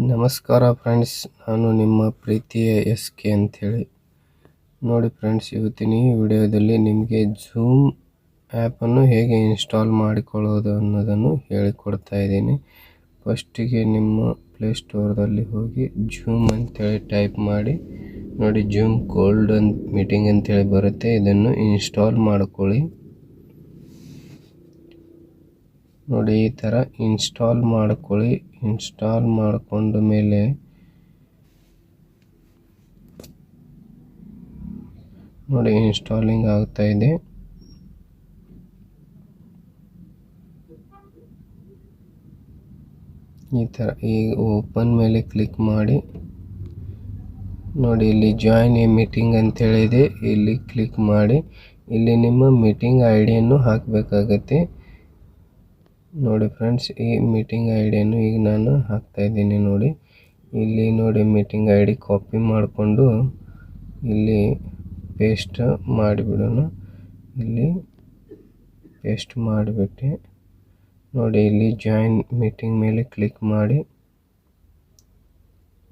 ನಮಸ್ಕಾರ ಫ್ರೆಂಡ್ಸ್, ನಾನು ನಿಮ್ಮ ಪ್ರೀತಿಯ SK ಅಂಥೇಳಿ. ನೋಡಿ ಫ್ರೆಂಡ್ಸ್, ಇವತ್ತಿನ ಈ ವಿಡಿಯೋದಲ್ಲಿ ನಿಮಗೆ ಝೂಮ್ ಆ್ಯಪನ್ನು ಹೇಗೆ ಇನ್ಸ್ಟಾಲ್ ಮಾಡಿಕೊಳ್ಳೋದು ಅನ್ನೋದನ್ನು ಹೇಳಿಕೊಡ್ತಾ ಇದ್ದೀನಿ. ಫಸ್ಟಿಗೆ ನಿಮ್ಮ ಪ್ಲೇಸ್ಟೋರ್ದಲ್ಲಿ ಹೋಗಿ ಝೂಮ್ ಅಂಥೇಳಿ ಟೈಪ್ ಮಾಡಿ. ನೋಡಿ, ಝೂಮ್ ಕೋಲ್ಡ್ ಮೀಟಿಂಗ್ ಅಂಥೇಳಿ ಬರುತ್ತೆ. ಇದನ್ನು ಇನ್ಸ್ಟಾಲ್ ಮಾಡ್ಕೊಳ್ಳಿ. ನೋಡಿ, ಈ ಥರ ಇನ್ಸ್ಟಾಲ್ ಮಾಡ್ಕೊಳ್ಳಿ. ಇನ್ಸ್ಟಾಲ್ ಮಾಡಿಕೊಂಡ ಮೇಲೆ ನೋಡಿ ಇನ್ಸ್ಟಾಲಿಂಗ್ ಆಗ್ತಾ ಇದೆ. ಈ ಥರ ಈಗ ಓಪನ್ ಮೇಲೆ ಕ್ಲಿಕ್ ಮಾಡಿ. ನೋಡಿ, ಇಲ್ಲಿ ಜಾಯಿನ್ ಎ ಮೀಟಿಂಗ್ ಅಂತೇಳಿದೆ. ಇಲ್ಲಿ ಕ್ಲಿಕ್ ಮಾಡಿ. ಇಲ್ಲಿ ನಿಮ್ಮ ಮೀಟಿಂಗ್ ಐಡಿಯನ್ನು ಹಾಕಬೇಕಾಗತ್ತೆ. ನೋಡಿ ಫ್ರೆಂಡ್ಸ್, ಈ ಮೀಟಿಂಗ್ ಐಡಿಯನ್ನು ಈಗ ನಾನು ಹಾಕ್ತಾ ಇದ್ದೀನಿ. ನೋಡಿ, ಇಲ್ಲಿ ನೋಡಿ ಮೀಟಿಂಗ್ ಐಡಿ ಕಾಪಿ ಮಾಡಿಕೊಂಡು ಇಲ್ಲಿ ಪೇಸ್ಟ್ ಮಾಡಿಬಿಡೋಣ. ಇಲ್ಲಿ ಪೇಸ್ಟ್ ಮಾಡಿಬಿಟ್ಟೆ. ನೋಡಿ, ಇಲ್ಲಿ ಜಾಯಿನ್ ಮೀಟಿಂಗ್ ಮೇಲೆ ಕ್ಲಿಕ್ ಮಾಡಿ.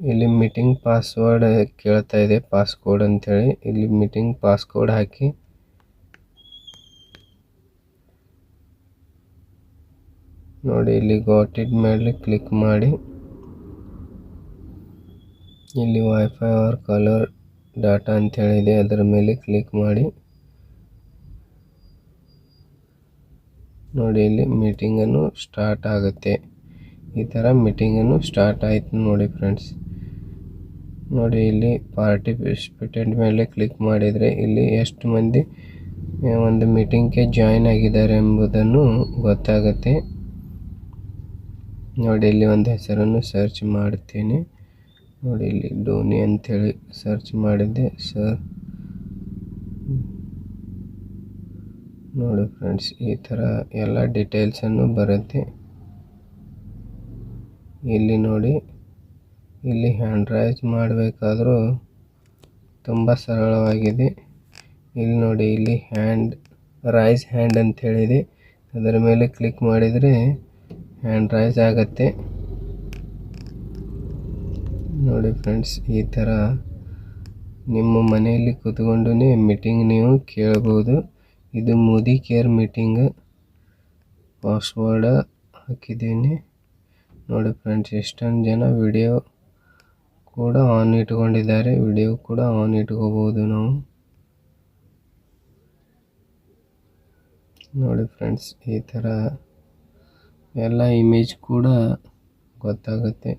ಇಲ್ಲಿ ಮೀಟಿಂಗ್ ಪಾಸ್ವರ್ಡ್ ಕೇಳ್ತಾ ಇದೆ, ಪಾಸ್ಕೋಡ್ ಅಂತೇಳಿ. ಇಲ್ಲಿ ಮೀಟಿಂಗ್ ಪಾಸ್ಕೋಡ್ ಹಾಕಿ. ನೋಡಿ, ಇಲ್ಲಿ ಗಾಟ್ ಇಟ್ ಮೇಲೆ ಕ್ಲಿಕ್ ಮಾಡಿ. ಇಲ್ಲಿ ವೈಫೈ ಆರ್ ಕಾಲರ್ ಡಾಟಾ ಅಂತ ಹೇಳಿದೆ, ಅದರ ಮೇಲೆ ಕ್ಲಿಕ್ ಮಾಡಿ. ನೋಡಿ, ಇಲ್ಲಿ ಮೀಟಿಂಗನ್ನು ಸ್ಟಾರ್ಟ್ ಆಗುತ್ತೆ. ಈ ಥರ ಮೀಟಿಂಗನ್ನು ಸ್ಟಾರ್ಟ್ ಆಯಿತು ನೋಡಿ ಫ್ರೆಂಡ್ಸ್. ನೋಡಿ, ಇಲ್ಲಿ ಪಾರ್ಟಿಸಿಪೇಟೆಂಟ್ ಮೇಲೆ ಕ್ಲಿಕ್ ಮಾಡಿದರೆ ಇಲ್ಲಿ ಎಷ್ಟು ಮಂದಿ ಒಂದು ಮೀಟಿಂಗ್ಗೆ ಜಾಯಿನ್ ಆಗಿದ್ದಾರೆ ಎಂಬುದನ್ನು ಗೊತ್ತಾಗುತ್ತೆ. ನೋಡಿ, ಇಲ್ಲಿ ಒಂದು ಹೆಸರನ್ನು ಸರ್ಚ್ ಮಾಡ್ತೀನಿ. ನೋಡಿ, ಇಲ್ಲಿ ಧೋನಿ ಅಂಥೇಳಿ ಸರ್ಚ್ ಮಾಡಿದ್ದೆ ಸರ್. ನೋಡಿ ಫ್ರೆಂಡ್ಸ್, ಈ ಥರ ಎಲ್ಲ ಡೀಟೇಲ್ಸನ್ನು ಬರುತ್ತೆ. ಇಲ್ಲಿ ನೋಡಿ, ಇಲ್ಲಿ ಹ್ಯಾಂಡ್ ರೈಸ್ ಮಾಡಬೇಕಾದ್ರೂ ತುಂಬ ಸರಳವಾಗಿದೆ. ಇಲ್ಲಿ ನೋಡಿ, ಇಲ್ಲಿ ರೈಸ್ ಹ್ಯಾಂಡ್ ಅಂತ ಹೇಳಿದೆ, ಅದರ ಮೇಲೆ ಕ್ಲಿಕ್ ಮಾಡಿದರೆ ಹ್ಯಾಂಡ್ ರೈಸ್ ಆಗುತ್ತೆ. ನೋಡಿ ಫ್ರೆಂಡ್ಸ್, ಈ ಥರ ನಿಮ್ಮ ಮನೆಯಲ್ಲಿ ಕೂತ್ಕೊಂಡು ಮೀಟಿಂಗ್ ನೀವು ಕೇಳ್ಬೋದು. ಇದು ಮೋದಿ ಕೇರ್ ಮೀಟಿಂಗ್. ಪಾಸ್ವರ್ಡ್ ಹಾಕಿದ್ದೀನಿ. ನೋಡಿ ಫ್ರೆಂಡ್ಸ್, ಎಷ್ಟೊಂದು ಜನ ವಿಡಿಯೋ ಕೂಡ ಆನ್ ಇಟ್ಕೊಂಡಿದ್ದಾರೆ. ವಿಡಿಯೋ ಕೂಡ ಆನ್ ಇಟ್ಕೋಬೋದು ನಾವು. ನೋಡಿ ಫ್ರೆಂಡ್ಸ್, ಈ ಥರ ಎಲ್ಲ ಇಮೇಜ್ ಕೂಡ ಗೊತ್ತಾಗುತ್ತೆ.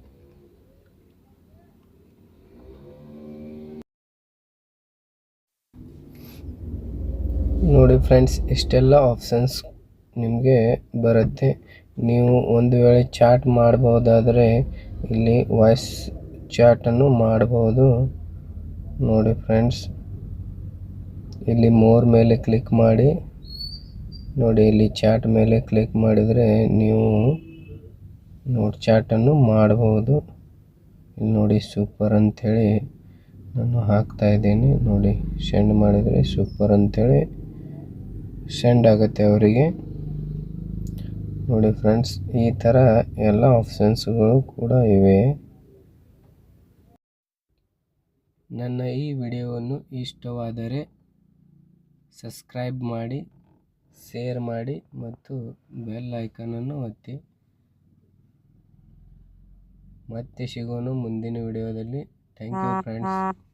ನೋಡಿ ಫ್ರೆಂಡ್ಸ್, ಇಷ್ಟೆಲ್ಲ ಆಪ್ಷನ್ಸ್ ನಿಮಗೆ ಬರುತ್ತೆ. ನೀವು ಒಂದು ವೇಳೆ ಚಾಟ್ ಮಾಡ್ಬೋದಾದರೆ ಇಲ್ಲಿ ವಾಯ್ಸ್ ಚಾಟನ್ನು ಮಾಡ್ಬೋದು. ನೋಡಿ ಫ್ರೆಂಡ್ಸ್, ಇಲ್ಲಿ ಮೋರ್ ಮೇಲೆ ಕ್ಲಿಕ್ ಮಾಡಿ. ನೋಡಿ, ಇಲ್ಲಿ ಚಾಟ್ ಮೇಲೆ ಕ್ಲಿಕ್ ಮಾಡಿದರೆ ನೀವು ನೋಡಿ ಚಾಟನ್ನು ಮಾಡ್ಬೋದು. ಇಲ್ಲಿ ನೋಡಿ ಸೂಪರ್ ಅಂಥೇಳಿ ನಾನು ಹಾಕ್ತಾ ಇದ್ದೀನಿ. ನೋಡಿ, ಸೆಂಡ್ ಮಾಡಿದರೆ ಸೂಪರ್ ಅಂಥೇಳಿ ಸೆಂಡ್ ಆಗುತ್ತೆ ಅವರಿಗೆ. ನೋಡಿ ಫ್ರೆಂಡ್ಸ್, ಈ ಥರ ಎಲ್ಲ ಆಪ್ಷನ್ಸ್ಗಳು ಕೂಡ ಇವೆ. ನನ್ನ ಈ ವಿಡಿಯೋವನ್ನು ಇಷ್ಟವಾದರೆ ಸಬ್ಸ್ಕ್ರೈಬ್ ಮಾಡಿ, ಶೇರ್ ಮಾಡಿ ಮತ್ತು ಬೆಲ್ ಐಕಾನನ್ನು ಒತ್ತಿ. ಮತ್ತೆ ಸಿಗೋಣ ಮುಂದಿನ ವಿಡಿಯೋದಲ್ಲಿ. Thank you friends.